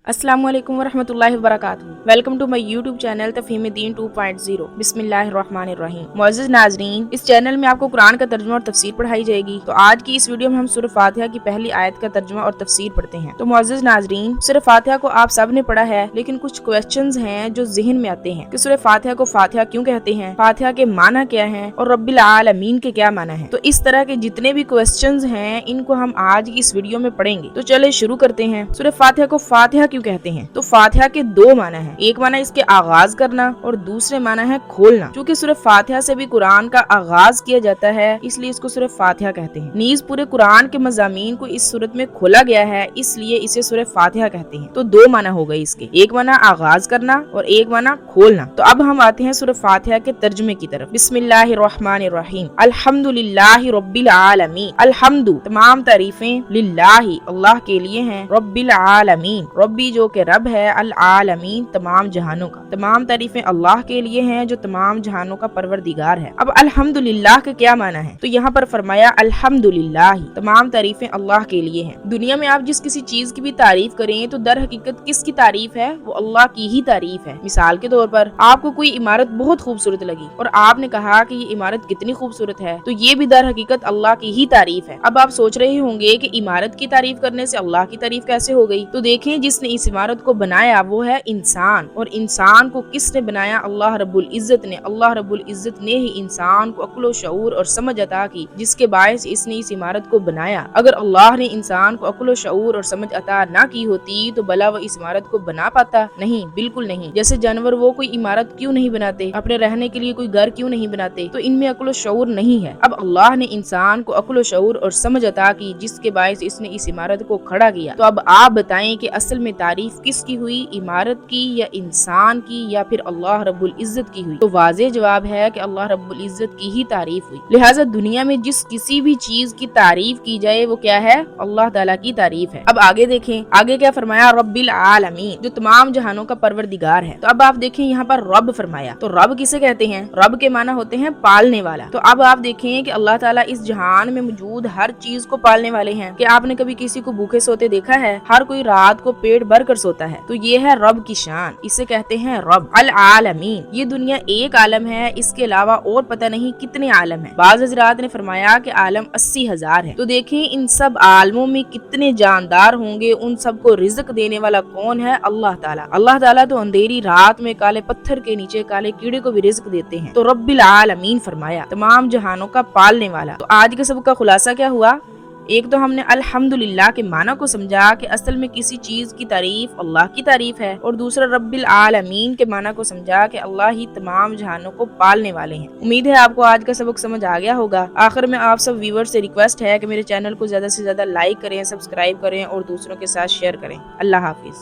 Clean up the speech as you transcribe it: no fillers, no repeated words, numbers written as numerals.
अस्सलामु अलैकुम वरहमतुल्लाहि वबरकातुहू। Welcome to my YouTube channel Tafheem Deen 2.0। बिस्मिल्लाहिर्रहमानिर्रहीम। मुअज़्ज़िज़ नाज़रीन, इस चैनल में आपको कुरान का तर्जुमा और तफसीर पढ़ाई जाएगी। तो आज की इस वीडियो में हम सूरह फातिहा की पहली आयत का तर्जुमा और तफसीर पढ़ते हैं। तो मुअज़्ज़िज़ नाज़रीन, सूरह फातिहा को आप सब ने पढ़ा है, लेकिन कुछ क्वेश्चंस हैं जो ज़हन में आते हैं कि सूरह फातिहा को फातिहा क्यों कहते हैं, फातिहा के माना क्या है और रब्बिल आलमीन के क्या माना है। तो इस तरह के जितने भी क्वेश्चंस हैं, इनको हम आज की इस वीडियो में पढ़ेंगे। तो चले शुरू करते हैं। सूरह फातिहा को फातिहा क्यों कहते हैं? तो फातिहा के दो माना है। एक माना इसके आगाज करना और दूसरे माना है खोलना। क्योंकि सूरह फातिहा से भी कुरान का आगाज किया जाता है, इसलिए इसको सूरह फातिहा कहते हैं। नीज पूरे कुरान के मज़ामीन को इस सूरत में खोला गया है, इसलिए इसे सूरह फातिहा कहते हैं। तो दो माना हो गए इसके, एक माना आगाज करना और एक माना खोलना। तो अब हम आते हैं सूरह फातिहा के तर्जुमे की तरफ। बिस्मिल्लाहिर्रहमानिर्रहीम। अल्हम्दुलिल्लाहि रब्बिल आलमीन। अल्हम्दु तमाम तारीफें, लिल्लाहि अल्लाह के लिए हैं, रब्बिल आलमीन रब्बी जो के रब है, अल आलमीन तमाम जहानों का। तमाम तारीफें अल्लाह के लिए हैं जो तमाम जहानों का परवरदिगार है। अब अल्हम्दुलिल्लाह के क्या माना है? तो यहाँ पर फरमाया अल्हम्दुलिल्लाह तमाम तारीफें अल्लाह के लिए हैं। दुनिया में आप जिस किसी चीज की भी तारीफ करें तो दर हकीकत किसकी तारीफ है? वो अल्लाह की ही तारीफ है। मिसाल के तौर पर आपको कोई इमारत बहुत खूबसूरत लगी और आपने कहा कि ये इमारत कितनी खूबसूरत है, तो ये भी दर हकीकत अल्लाह की ही तारीफ है। अब आप सोच रहे होंगे कि इमारत की तारीफ करने से अल्लाह की तारीफ कैसे हो गई? तो देखें, जिसने इस इमारत को बनाया वो है इंसान, और इंसान को किसने बनाया? अल्लाह रब्बुल इज्जत ने। अल्लाह रब्बुल इज्जत ने ही इंसान को अक्ल शऊर और समझ अता की, जिसके बायस इसने इस इमारत को बनाया। अगर अल्लाह ने इंसान को अक्ल शऊर और समझ अता ना की होती तो भला वो इस इमारत को बना पाता? नहीं, बिल्कुल नहीं। जैसे जानवर वो कोई इमारत क्यों नहीं बनाते, अपने रहने के लिए कोई घर क्यों नहीं बनाते? तो इनमें अक्ल शऊर नहीं है। अब अल्लाह ने इंसान को अक्ल शऊर और समझ अता की, जिसके बायस इसने इस इमारत को खड़ा किया। तो अब आप बताएं कि असल में तारीफ किसकी हुई, इमारत की या इंसान की या फिर अल्लाह रब्बुल इज्जत की हुई? तो वाज़ेह जवाब है कि अल्लाह रब्बुल इज्जत की ही तारीफ हुई। लिहाजा दुनिया में जिस किसी भी चीज की तारीफ की जाए वो क्या है? अल्लाह ताला की तारीफ है। अब आगे देखें, आगे क्या फरमाया? रब्बिल आलमीन जो तमाम जहानों का परवरदिगार है। तो अब आप देखें यहाँ पर रब फरमाया, तो रब किसे कहते हैं? रब के माना होते हैं पालने वाला। तो अब आप देखें कि अल्लाह ताला इस जहान में मौजूद हर चीज को पालने वाले हैं। कि आपने कभी किसी को भूखे सोते देखा है? हर कोई रात को पेट भर कर सोता है। तो ये है रब की शान, इसे कहते हैं रब। अल आलमीन ये दुनिया एक आलम है, इसके अलावा और पता नहीं कितने आलम है। बाज़ हज़रात ने फरमाया कि आलम 80,000 है। तो देखें इन सब आलमों में कितने जानदार होंगे, उन सबको रिज़्क देने वाला कौन है? अल्लाह ताला। अल्लाह ताला तो अंधेरी रात में काले पत्थर के नीचे काले कीड़े को भी रिज़्क देते हैं। तो रब्बिल आलमीन फरमाया तमाम जहानों का पालने वाला। तो आज के सब का खुलासा क्या हुआ? एक तो हमने अल्हम्दुलिल्लाह के माना को समझा कि असल में किसी चीज की तारीफ अल्लाह की तारीफ है, और दूसरा रब्बिल आलमीन के माना को समझा कि अल्लाह ही तमाम जहानों को पालने वाले हैं। उम्मीद है आपको आज का सबक समझ आ गया होगा। आखिर में आप सब व्यूअर्स से रिक्वेस्ट है कि मेरे चैनल को ज्यादा से ज्यादा लाइक करें, सब्सक्राइब करें और दूसरों के साथ शेयर करें। अल्लाह हाफिज।